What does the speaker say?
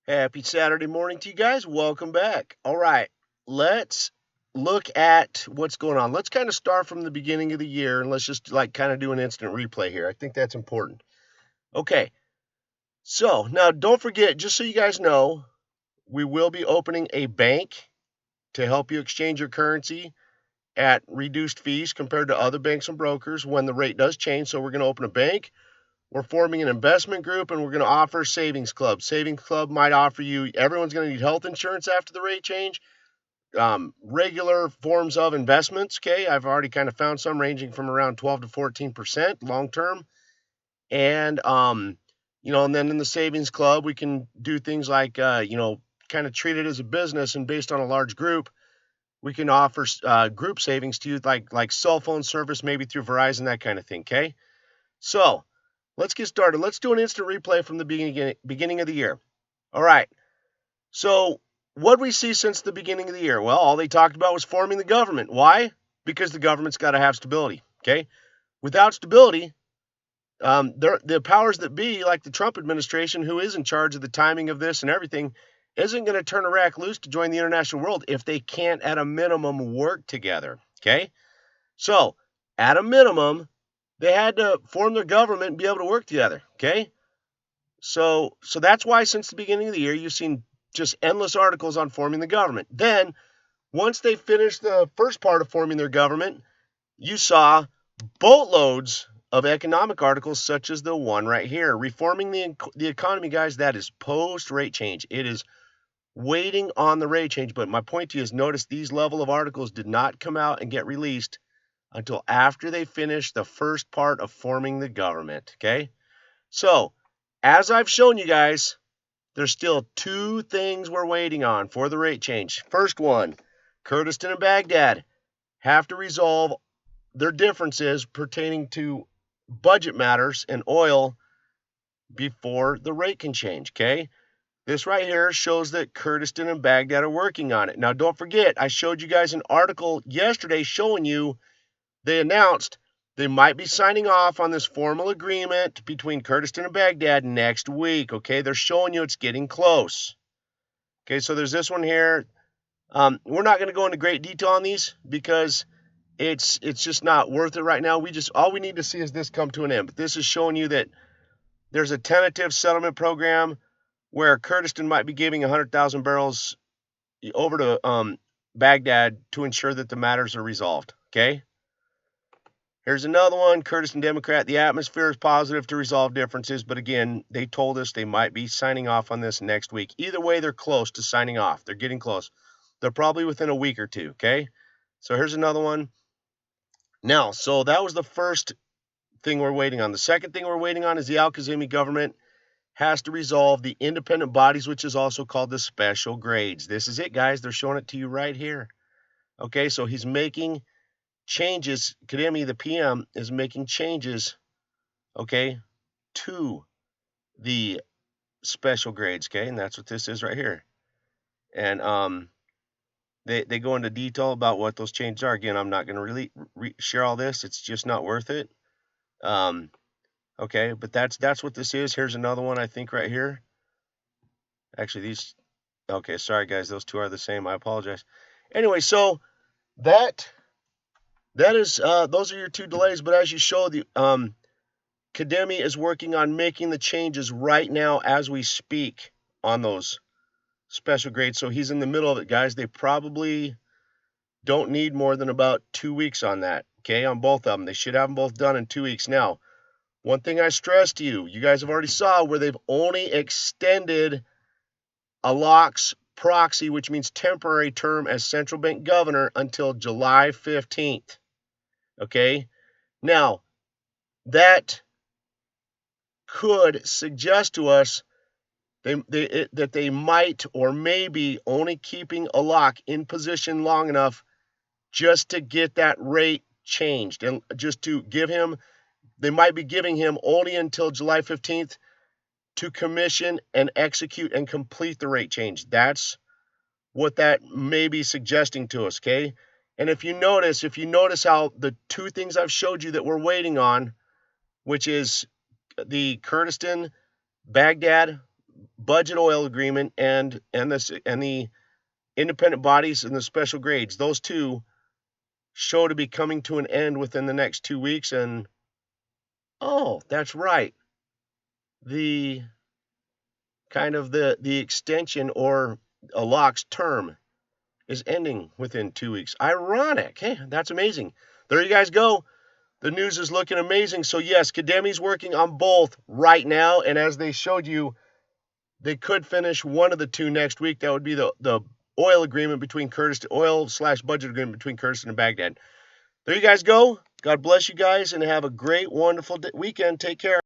Happy Saturday morning to you guys. Welcome back. All right, let's look at what's going on. Let's kind of start from the beginning of the year and let's just like kind of do an instant replay here. I think that's important. Okay, so now don't forget, just so you guys know, we will be opening a bank to help you exchange your currency at reduced fees compared to other banks and brokers when the rate does change. So we're going to open a bank. We're forming an investment group and we're going to offer savings club. Savings club might offer you, everyone's going to need health insurance after the rate change, regular forms of investments. Okay. I've already kind of found some ranging from around 12 to 14% long term. And, and then in the savings club, we can do things like, kind of treat it as a business and based on a large group, we can offer group savings to you like cell phone service, maybe through Verizon, that kind of thing. Okay. So, let's get started. Let's do an instant replay from the beginning of the year. All right. So, what we see since the beginning of the year? Well, all they talked about was forming the government. Why? Because the government's got to have stability. Okay. Without stability, the powers that be, like the Trump administration, who is in charge of the timing of this and everything, isn't going to turn Iraq loose to join the international world if they can't, at a minimum, work together. Okay. So, at a minimum, they had to form their government and be able to work together. Okay. So that's why since the beginning of the year, you've seen just endless articles on forming the government. Then once they finished the first part of forming their government, you saw boatloads of economic articles such as the one right here. Reforming the economy, guys, that is post rate change. It is waiting on the rate change. But my point to you is notice these level of articles did not come out and get released until after they finished the first part of forming the government. Okay. So, as I've shown you guys, there's still two things we're waiting on for the rate change. First one, Kurdistan and Baghdad have to resolve their differences pertaining to budget matters and oil before the rate can change. Okay. This right here shows that Kurdistan and Baghdad are working on it. Now, don't forget, I showed you guys an article yesterday showing you they announced they might be signing off on this formal agreement between Kurdistan and Baghdad next week. Okay, they're showing you it's getting close. Okay, so there's this one here. We're not going to go into great detail on these because it's just not worth it right now. All we need to see is this come to an end. But this is showing you that there's a tentative settlement program where Kurdistan might be giving 100,000 barrels over to Baghdad to ensure that the matters are resolved. Okay. Here's another one, Kurdistani Democrat. The atmosphere is positive to resolve differences, but again, they told us they might be signing off on this next week. Either way, they're close to signing off. They're getting close. They're probably within a week or two, okay? So here's another one. Now, so that was the first thing we're waiting on. The second thing we're waiting on is the Al-Kazemi government has to resolve the independent bodies, which is also called the special grades. This is it, guys. They're showing it to you right here. Okay, so he's making changes. Kademi, the PM, is making changes, okay, to the special grades, okay, and that's what this is right here. And they go into detail about what those changes are. Again, I'm not going to really share all this. It's just not worth it. Okay, but that's what this is. Here's another one, I think, right here. Actually, these. Okay, sorry guys, those two are the same. I apologize. Anyway, so that is those are your two delays. But as you show, the Kademi is working on making the changes right now as we speak on those special grades. So he's in the middle of it, guys. They probably don't need more than about 2 weeks on that, okay, on both of them. They should have them both done in 2 weeks. Now, one thing I stress to you, you guys have already saw where they've only extended Alok's proxy, which means temporary term as central bank governor, until July 15th. Okay? Now, that could suggest to us that they might or maybe only keeping Alok in position long enough just to get that rate changed and just to give him, they might be giving him only until July 15th to commission and execute and complete the rate change. That's what that may be suggesting to us, okay? And if you notice how the two things I've showed you that we're waiting on, which is the Kurdistan, Baghdad budget oil agreement and the independent bodies and the special grades, those two show to be coming to an end within the next 2 weeks. And oh, that's right, the the extension or a lock's term is ending within 2 weeks. Ironic. Hey, that's amazing. There you guys go. The news is looking amazing. So yes, Kademi's working on both right now, and as they showed you, they could finish one of the two next week. That would be the oil agreement between Kurdistan, oil/budget agreement between Kurdistan and Baghdad. There you guys go. God bless you guys, and have a great, wonderful weekend. Take care.